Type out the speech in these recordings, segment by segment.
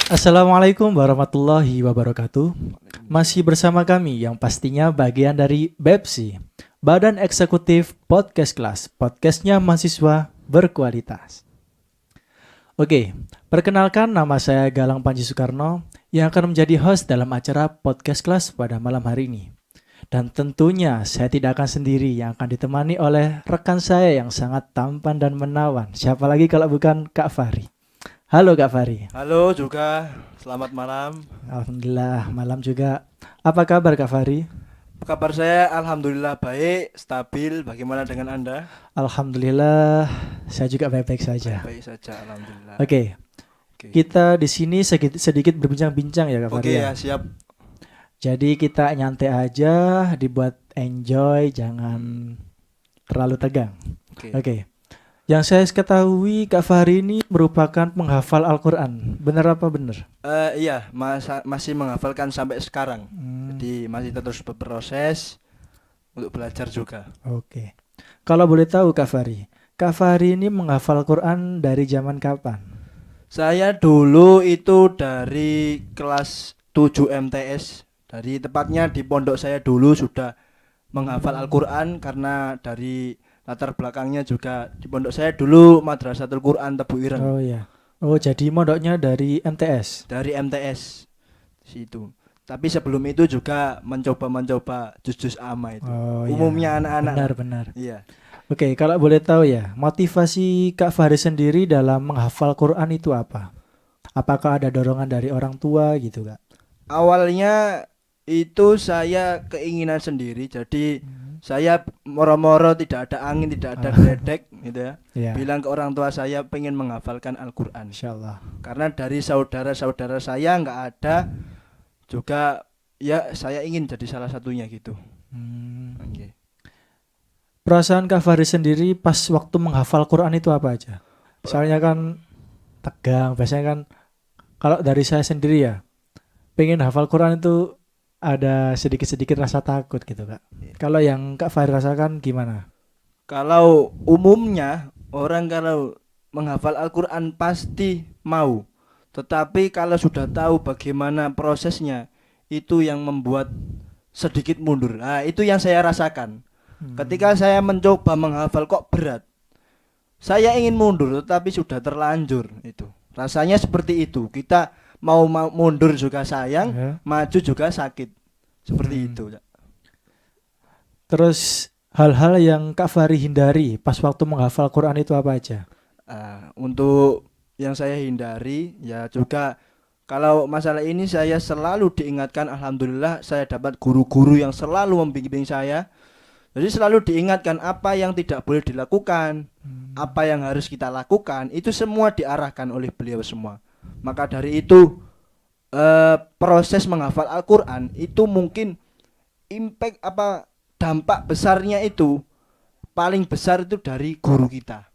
Assalamualaikum warahmatullahi wabarakatuh. Masih bersama kami yang pastinya bagian dari BEPSI, Badan Eksekutif Podcast Kelas, podcastnya mahasiswa berkualitas. Oke, perkenalkan nama saya Galang Panji Soekarno yang akan menjadi host dalam acara Podcast Kelas pada malam hari ini. Dan tentunya saya tidak akan sendiri yang akan ditemani oleh rekan saya yang sangat tampan dan menawan. Siapa lagi kalau bukan Kak Fahri. Halo Kak Fahri. Halo juga, selamat malam. Alhamdulillah, malam juga. Apa kabar Kak Fahri? Kabar saya alhamdulillah baik, stabil. Bagaimana dengan Anda? Alhamdulillah, saya juga baik-baik saja. Baik saja, alhamdulillah. Oke, Oke. kita di sini sedikit berbincang-bincang ya Kak Fahri Oke ya. ya, siap. Jadi kita nyantai aja, dibuat enjoy, jangan terlalu tegang. Oke. Oke. Yang saya ketahui Kak Fahri ini merupakan penghafal Al-Quran. Benar apa benar? Iya, masih menghafalkan sampai sekarang. Jadi masih terus berproses untuk belajar juga. Oke. Kalau boleh tahu Kak Fahri ini menghafal Quran dari zaman kapan? Saya dulu itu dari kelas 7 MTS. Dari tepatnya di pondok saya dulu sudah menghafal Al-Quran karena dari latar belakangnya juga di pondok saya dulu Madrasatul Quran Tebu Ireng. Oh ya. Oh jadi mondoknya dari MTS. Dari MTS situ. Tapi sebelum itu juga mencoba juz-juz amma itu. Oh Umumnya ya. anak-anak. Benar. Iya. Oke, kalau boleh tahu ya, motivasi Kak Fahri sendiri dalam menghafal Quran itu apa? Apakah ada dorongan dari orang tua gitu Kak? Awalnya itu saya keinginan sendiri. Jadi saya moro-moro tidak ada angin, tidak ada geledek gitu ya. Ya. Bilang ke orang tua saya pengen menghafalkan Al-Quran. Insyaallah. Karena dari saudara-saudara saya nggak ada, juga ya saya ingin jadi salah satunya gitu. Okay. Perasaan Kak Fahri sendiri pas waktu menghafal Quran itu apa aja? Soalnya kan tegang, biasanya kan kalau dari saya sendiri ya, pengen hafal Quran itu ada sedikit-sedikit rasa takut gitu Kak. Kalau yang Kak Fahri rasakan gimana? Kalau umumnya orang kalau menghafal Al-Quran pasti mau, tetapi kalau sudah tahu bagaimana prosesnya, itu yang membuat sedikit mundur. Nah, itu yang saya rasakan. Ketika saya mencoba menghafal kok berat, saya ingin mundur tetapi sudah terlanjur. Itu rasanya seperti itu. Kita mau mundur juga sayang, maju juga sakit. Seperti itu. Terus hal-hal yang Kak Fahri hindari pas waktu menghafal Quran itu apa aja? Untuk yang saya hindari ya juga, kalau masalah ini saya selalu diingatkan, alhamdulillah saya dapat guru-guru yang selalu membimbing saya. Jadi selalu diingatkan apa yang tidak boleh dilakukan, apa yang harus kita lakukan, itu semua diarahkan oleh beliau semua. Maka dari itu proses menghafal Al-Quran itu mungkin impact dampak besarnya itu paling besar itu dari guru kita.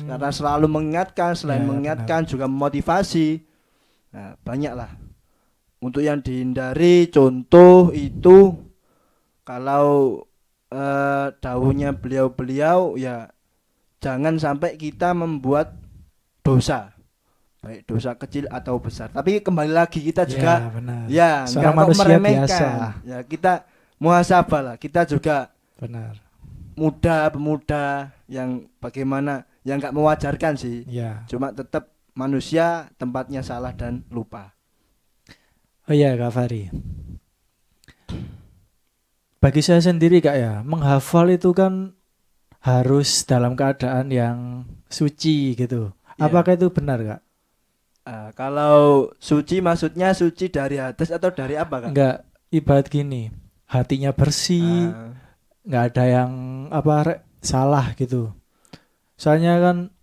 Karena selalu mengingatkan, selain mengingatkan juga memotivasi. Nah, banyaklah. Untuk yang dihindari contoh itu kalau dahulunya beliau-beliau ya jangan sampai kita membuat dosa, baik dosa kecil atau besar. Tapi kembali lagi kita juga ya seorang nggak manusia meremehkan. biasa. Ya kita muhasabah lah. Kita juga Benar. pemuda yang bagaimana yang nggak mewajarkan sih. Ya. Cuma tetap manusia tempatnya salah dan lupa. Oh iya Kak Fahri. Bagi saya sendiri Kak ya, menghafal itu kan harus dalam keadaan yang suci gitu. Apakah itu benar Kak? Kalau suci maksudnya suci dari hadas atau dari apa Kak? Enggak, ibarat gini, hatinya bersih, nggak ada yang salah gitu. Soalnya kan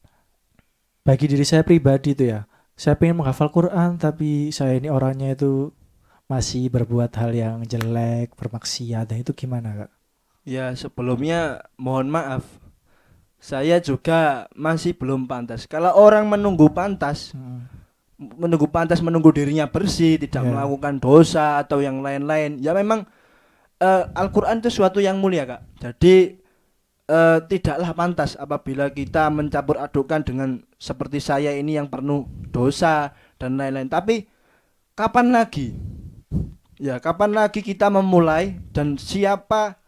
bagi diri saya pribadi itu ya, saya pengen menghafal Quran tapi saya ini orangnya itu masih berbuat hal yang jelek, bermaksiat. Dan itu gimana Kak? Ya sebelumnya mohon maaf, saya juga masih belum pantas. Kalau orang menunggu pantas menunggu dirinya bersih, tidak melakukan dosa atau yang lain-lain, ya memang Al-Quran itu suatu yang mulia Kak. Jadi tidaklah pantas apabila kita mencampur adukkan dengan seperti saya ini yang penuh dosa dan lain-lain. Tapi kapan lagi? Ya, kapan lagi kita memulai, dan siapa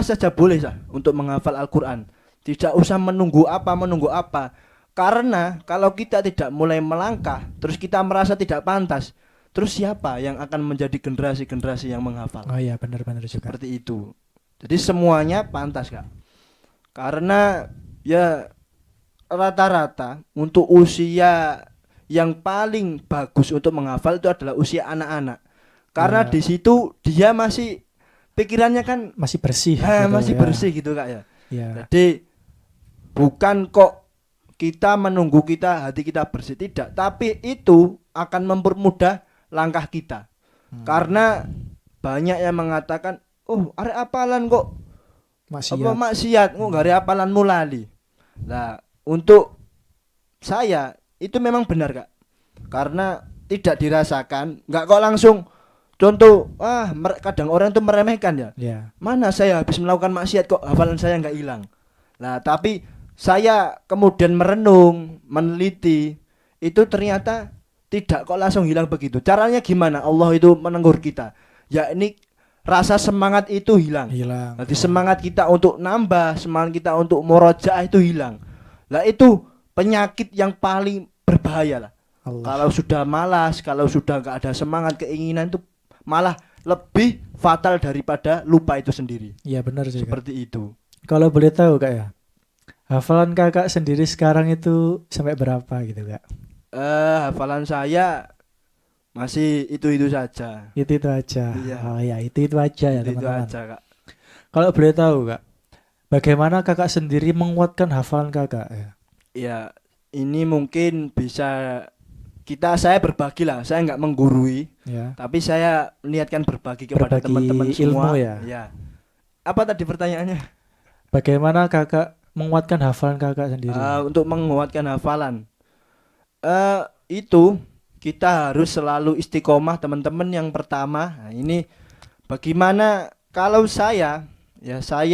saja boleh untuk menghafal Al-Qur'an. Tidak usah menunggu apa. Karena kalau kita tidak mulai melangkah, terus kita merasa tidak pantas, terus siapa yang akan menjadi generasi-generasi yang menghafal? Oh iya, benar-benar juga. Seperti itu. Jadi semuanya pantas, Kak. Karena ya rata-rata untuk usia yang paling bagus untuk menghafal itu adalah usia anak-anak. Karena Ya. di situ dia masih pikirannya kan Masih bersih. masih ya. bersih gitu, Kak ya. Ya. Jadi bukan kok kita menunggu hati kita bersih, tidak, tapi itu akan mempermudah langkah kita. Karena banyak yang mengatakan, "Oh, arek apalan kok maksiat kok gak arek apalanmu lali." Nah, untuk saya itu memang benar, Kak. Karena tidak dirasakan, nggak kok langsung. Contoh, kadang orang itu meremehkan ya. Ya. Mana saya habis melakukan maksiat kok hafalan saya nggak hilang. Nah, tapi saya kemudian merenung, meneliti, itu ternyata tidak kok langsung hilang begitu. Caranya gimana? Allah itu menegur kita. Ya, ini rasa semangat itu hilang. Nanti semangat kita untuk nambah, semangat kita untuk murojaah itu hilang. Lah itu penyakit yang paling berbahaya lah. Kalau sudah malas, kalau sudah nggak ada semangat, keinginan, itu malah lebih fatal daripada lupa itu sendiri. Iya, benar juga. Seperti itu. Kalau boleh tahu, Kak ya, hafalan Kakak sendiri sekarang itu sampai berapa gitu, Kak? Hafalan saya masih itu saja. Itu aja. Iya. Oh ya, itu aja ya, Itu teman-teman. aja, Kak. Kalau boleh tahu, Kak, bagaimana Kakak sendiri menguatkan hafalan Kakak ya? Ya, ini mungkin bisa saya berbagi lah. Saya nggak menggurui, Ya. tapi saya niatkan berbagi kepada Berbagi teman-teman semua. ilmu ya. Ya. Apa tadi pertanyaannya? Bagaimana Kakak menguatkan hafalan Kakak sendiri? Untuk menguatkan hafalan, itu kita harus selalu istiqomah, teman-teman. Yang pertama, nah ini bagaimana kalau saya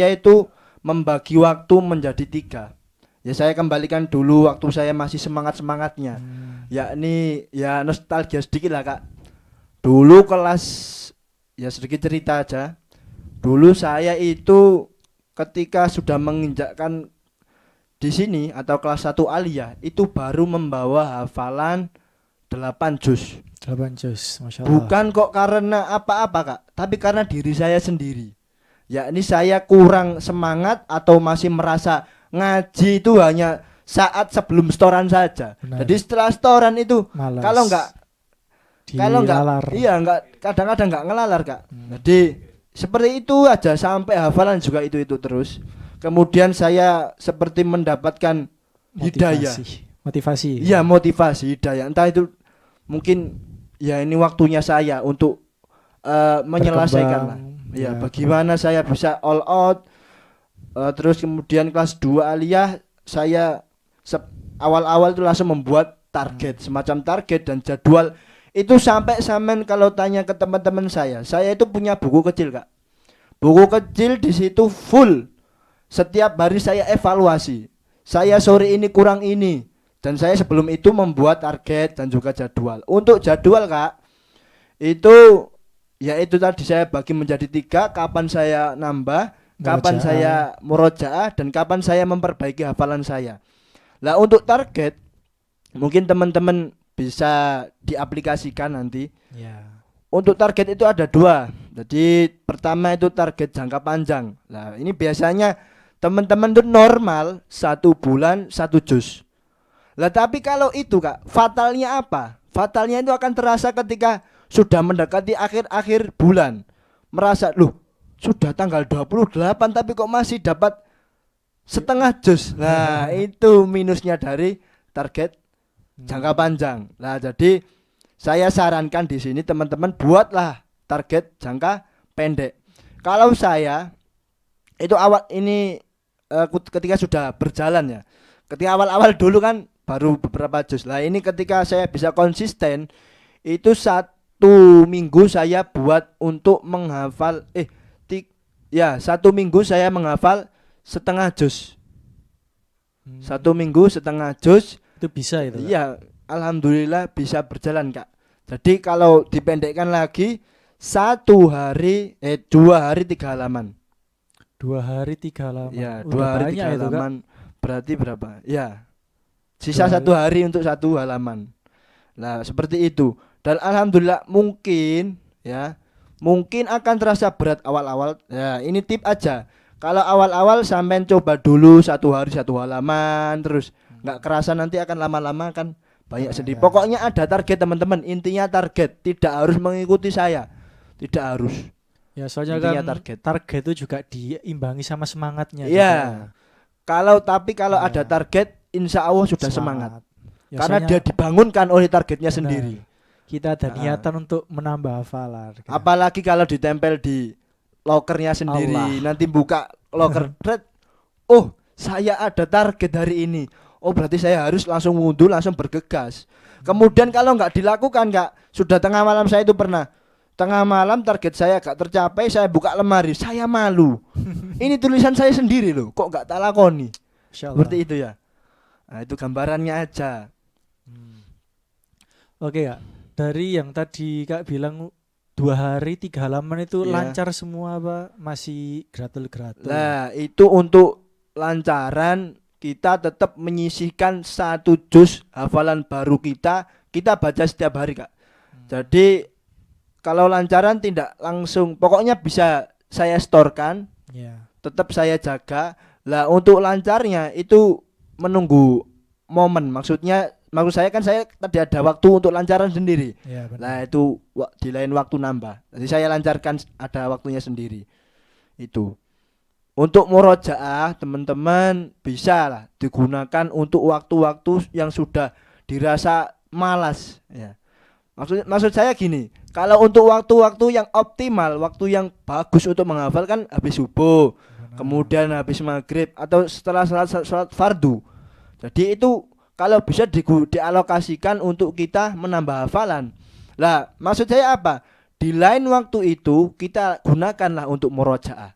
itu membagi waktu menjadi 3. Ya, saya kembalikan dulu waktu saya masih semangat-semangatnya. Yakni ya nostalgia sedikit lah, Kak. Dulu kelas, ya sedikit cerita aja. Dulu saya itu ketika sudah menginjakkan di sini atau kelas 1 aliyah, itu baru membawa hafalan 8 juz. 8 juz, Masya Allah. Bukan kok karena apa-apa, Kak, tapi karena diri saya sendiri. Yakni saya kurang semangat atau masih merasa ngaji itu hanya saat sebelum setoran saja. Benar. Jadi setelah setoran itu Malas. kalau enggak kadang-kadang enggak ngelalar, Kak. Jadi seperti itu aja sampai hafalan juga itu terus. Kemudian saya seperti mendapatkan hidayah. Motivasi. Iya, motivasi, hidayah. Entah itu mungkin ya ini waktunya saya untuk menyelesaikan lah. Ya, bagaimana saya bisa all out. Terus kemudian kelas 2 aliyah saya awal-awal itu langsung membuat target, semacam target dan jadwal. Itu sampai kalau tanya ke teman-teman saya itu punya buku kecil, Kak. Buku kecil di situ full. Setiap hari saya evaluasi. Saya sore ini kurang ini, dan saya sebelum itu membuat target dan juga jadwal. Untuk jadwal, Kak, itu ya itu tadi saya bagi menjadi 3, kapan saya nambah, kapan saya murojaah, dan kapan saya memperbaiki hafalan saya. Lah untuk target mungkin teman-teman bisa diaplikasikan nanti. Ya. Untuk target itu ada 2. Jadi pertama itu target jangka panjang. Nah, ini biasanya teman-teman itu normal 1 bulan 1 juz. Lah tapi kalau itu, Kak, fatalnya apa? Fatalnya itu akan terasa ketika sudah mendekati akhir-akhir bulan. Merasa, loh, sudah tanggal 28 tapi kok masih dapat setengah juz. Nah, itu minusnya dari target jangka panjang. Nah, jadi saya sarankan di sini teman-teman buatlah target jangka pendek. Kalau saya itu awal ini ketika sudah berjalan ya. Ketika awal-awal dulu kan baru beberapa juz. Lah ini ketika saya bisa konsisten itu 1 minggu saya buat untuk menghafal 1 minggu saya menghafal setengah juz. 1 minggu setengah juz. Itu bisa itu, Kak? Iya, alhamdulillah bisa berjalan, Kak. Jadi kalau dipendekkan lagi 2 hari 3 halaman. 2 hari 3 halaman. Ya, Udah 2 hari banyak 3 itu, Kak. halaman berarti berapa? Ya, sisa 1 2 hari. hari untuk 1 halaman. Nah, seperti itu. Dan alhamdulillah mungkin ya, mungkin akan terasa berat awal-awal. Ya, ini tip aja. Kalau awal-awal sampean coba dulu 1 hari 1 halaman, terus nggak kerasa nanti akan lama-lama kan banyak Ah, sendiri. ya. Pokoknya ada target teman-teman. Intinya target, tidak harus mengikuti saya. Tidak harus. Ya, soalnya Intinya kan target. target itu juga diimbangi sama semangatnya juga. Iya. Kalau ada Ya, target, insya Allah sudah semangat. Ya, Karena soalnya dia dibangunkan oleh targetnya benar, sendiri. kita ada Ah. niatan untuk menambah hafalan. Kan. Apalagi kalau ditempel di lokernya sendiri, Allah. nanti buka loker, oh saya ada target hari ini. Oh berarti saya harus langsung wudhu, langsung bergegas. Kemudian kalau nggak dilakukan, Kak, sudah tengah malam saya itu pernah. Tengah malam target saya gak tercapai, saya buka lemari, saya malu. Ini tulisan saya sendiri loh, kok gak tak lakoni. Insya Allah. Seperti itu ya. Nah itu gambarannya aja. Oke, Kak. Dari yang tadi Kak bilang 2 hari 3 halaman itu Iya. lancar semua apa masih gratul-gratul? Nah itu untuk lancaran kita tetap menyisihkan 1 juz hafalan baru kita baca setiap hari, Kak. Jadi kalau lancaran tidak langsung, pokoknya bisa saya storekan, Ya. tetap saya jaga. Lah untuk lancarnya itu menunggu momen. Maksud saya kan saya tadi ada waktu untuk lancaran sendiri. Ya, benar. Nah itu di lain waktu nambah. Jadi saya lancarkan ada waktunya sendiri. Itu. Untuk murojaah teman-teman bisa lah digunakan untuk waktu-waktu yang sudah dirasa malas ya. Maksud saya gini, kalau untuk waktu-waktu yang optimal, waktu yang bagus untuk menghafal kan habis subuh, Benar. kemudian habis maghrib atau setelah sholat fardu. Jadi itu kalau bisa dialokasikan untuk kita menambah hafalan. Lah, maksud saya apa? Di lain waktu itu kita gunakanlah untuk murojaah.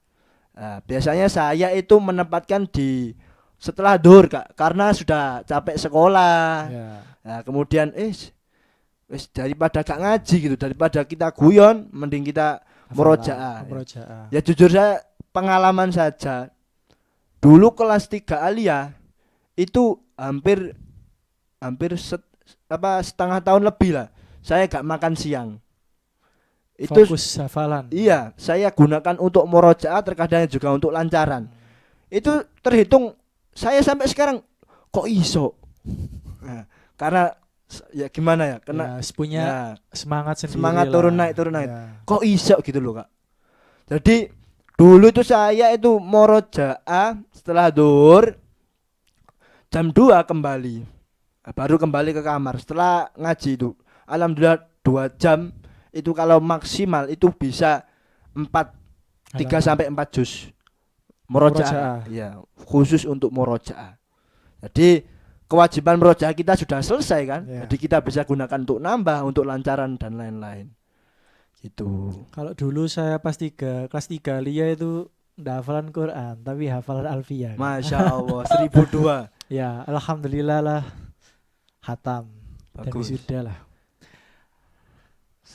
Nah, biasanya saya itu menempatkan di setelah duhur, Kak, karena sudah capek sekolah. Ya. Nah, kemudian wis daripada gak ngaji gitu, daripada kita guyon, mending kita murojaah. Murojaah. Ya jujur saya pengalaman saja. Dulu kelas 3 aliyah itu hampir setengah tahun lebih lah. Saya gak makan siang. Itu Fokus hafalan. iya, saya gunakan untuk murojaah, terkadang juga untuk lancaran. Itu terhitung saya sampai sekarang kok iso. Nah, karena ya gimana ya? Kena Ya, punya ya, semangat sendiri semangat lah. turun naik. Ya. Kok iso gitu loh, Kak. Jadi dulu itu saya itu murojaah setelah duhur jam 2 kembali. Baru kembali ke kamar setelah ngaji itu. Alhamdulillah 2 jam itu kalau maksimal itu bisa 3 sampai 4 juz murojaah. Ya, khusus untuk murojaah. Jadi kewajiban murojaah kita sudah selesai kan? Ya. Jadi kita bisa gunakan untuk nambah, untuk lancaran dan lain-lain. Gitu. Kalau dulu saya kelas 3 Lia itu nggak hafalan Quran, tapi hafalan Alfiyah. Masya Allah 1002. Ya, alhamdulillah lah hatam dan Bagus. wisuda lah.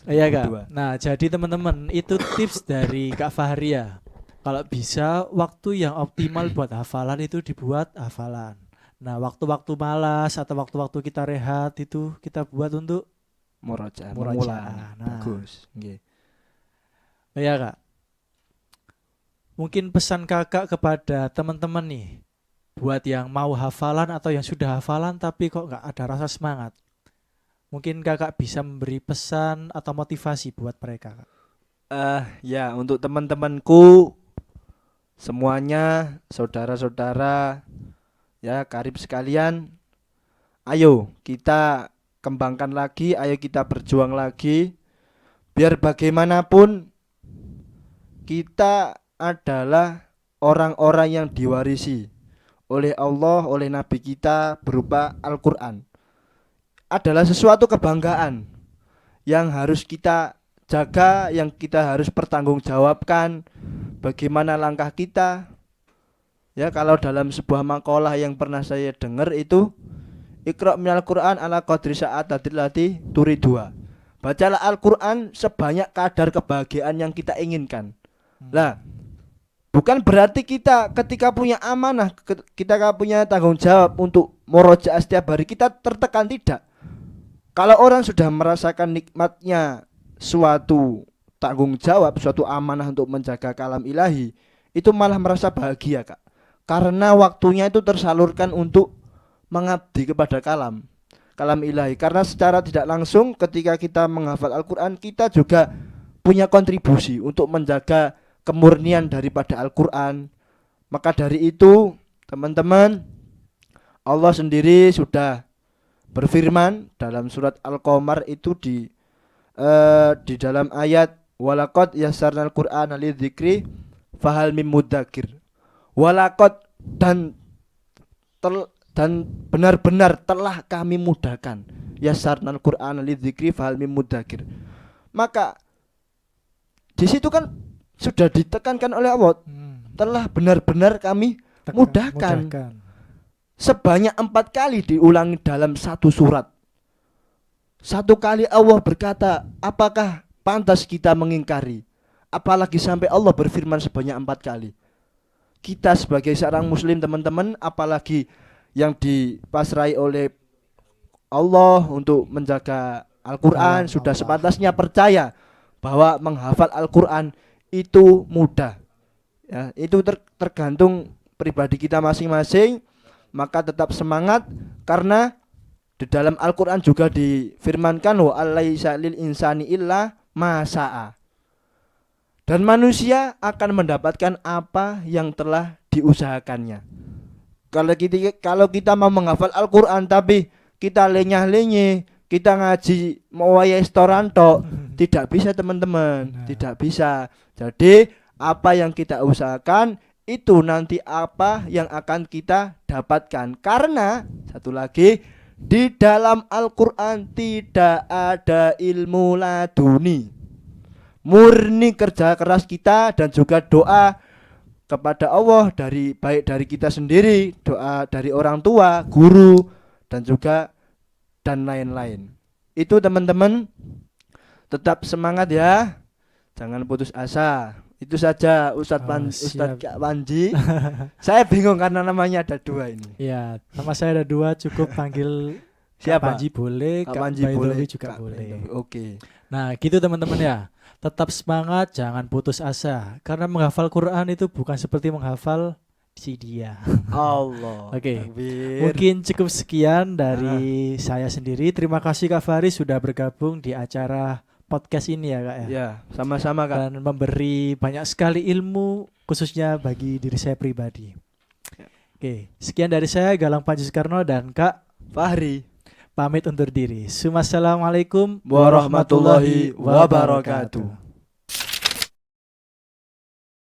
Iya, Kak. 1002. Nah, jadi teman-teman, itu tips dari Kak Fahria. Kalau bisa waktu yang optimal buat hafalan itu dibuat hafalan. Nah, waktu-waktu malas atau waktu-waktu kita rehat itu kita buat untuk Murojaah. Murojaah. Nah. Bagus. Nggih. iya, Kak. Mungkin pesan Kakak kepada teman-teman nih, buat yang mau hafalan atau yang sudah hafalan tapi kok nggak ada rasa semangat. Mungkin Kakak bisa memberi pesan atau motivasi buat mereka, Kak. Ya untuk teman-temanku semuanya, saudara-saudara, ya karib sekalian, ayo kita kembangkan lagi, ayo kita berjuang lagi. Biar bagaimanapun kita adalah orang-orang yang diwarisi oleh Allah, oleh Nabi kita berupa Al-Quran. Adalah sesuatu kebanggaan yang harus kita jaga, yang kita harus pertanggungjawabkan. Bagaimana langkah kita? Ya, kalau dalam sebuah makalah yang pernah saya dengar itu Iqra minal Qur'an ala qadri sa'atatil lati turidua. Bacalah Al-Qur'an sebanyak kadar kebahagiaan yang kita inginkan. Lah, bukan berarti kita ketika punya amanah, kita punya tanggung jawab untuk murojaah setiap hari kita tertekan, tidak. Kalau orang sudah merasakan nikmatnya suatu tanggung jawab, suatu amanah untuk menjaga kalam ilahi, itu malah merasa bahagia, Kak. Karena waktunya itu tersalurkan untuk mengabdi kepada kalam ilahi. Karena secara tidak langsung ketika kita menghafal Al-Qur'an, kita juga punya kontribusi untuk menjaga kemurnian daripada Al-Qur'an. Maka dari itu, teman-teman, Allah sendiri sudah berfirman dalam surat Al-Qamar itu di dalam ayat walaqad yassarnal Qur'ana lidzikri fahal mim mudzakir. Walaqad dan benar-benar telah kami mudahkan yassarnal Qur'ana lidzikri fahal mim mudzakir. Maka di situ kan sudah ditekankan oleh Allah, telah benar-benar kami mudahkan. Sebanyak 4 kali diulangi dalam satu surat. Satu kali Allah berkata, apakah pantas kita mengingkari? Apalagi sampai Allah berfirman sebanyak 4 kali. Kita sebagai seorang muslim, teman-teman, apalagi yang dipasrai oleh Allah untuk menjaga Al-Quran, sudah sepantasnya percaya bahwa menghafal Al-Quran itu mudah. Ya, itu tergantung pribadi kita masing-masing. Maka tetap semangat, karena di dalam Al-Quran juga difirmankan wa alaisa lil insani illa ma sa'a. Dan manusia akan mendapatkan apa yang telah diusahakannya. Kalau kita mau menghafal Al-Quran tapi kita lenyah-lenyeh, kita ngaji mau wayai setoran tok, tidak bisa, teman-teman, tidak bisa. Jadi apa yang kita usahakan itu nanti apa yang akan kita dapatkan. Karena satu lagi, di dalam Al-Quran tidak ada ilmu laduni. Murni kerja keras kita dan juga doa kepada Allah, baik dari kita sendiri, doa dari orang tua, guru, dan juga dan lain-lain. Itu, teman-teman, tetap semangat ya, jangan putus asa. Itu saja Ustadz Kak Panji. Saya bingung karena namanya ada 2 ini. Ya, nama saya ada 2, cukup panggil siapa? Kak Panji boleh, Kak Panji boleh juga boleh. Oke. Nah, gitu teman-teman ya. Tetap semangat, jangan putus asa. Karena menghafal Quran itu bukan seperti menghafal CD ya. Allah. Oke. Mungkin cukup sekian dari saya sendiri. Terima kasih Kak Faris sudah bergabung di acara podcast ini ya, Kak ya. Ya, sama-sama, Kak. Dan memberi banyak sekali ilmu khususnya bagi diri saya pribadi. Oke, sekian dari saya Galang Panji Soekarno dan Kak Fahri. Pamit undur diri. Assalamualaikum warahmatullahi wabarakatuh.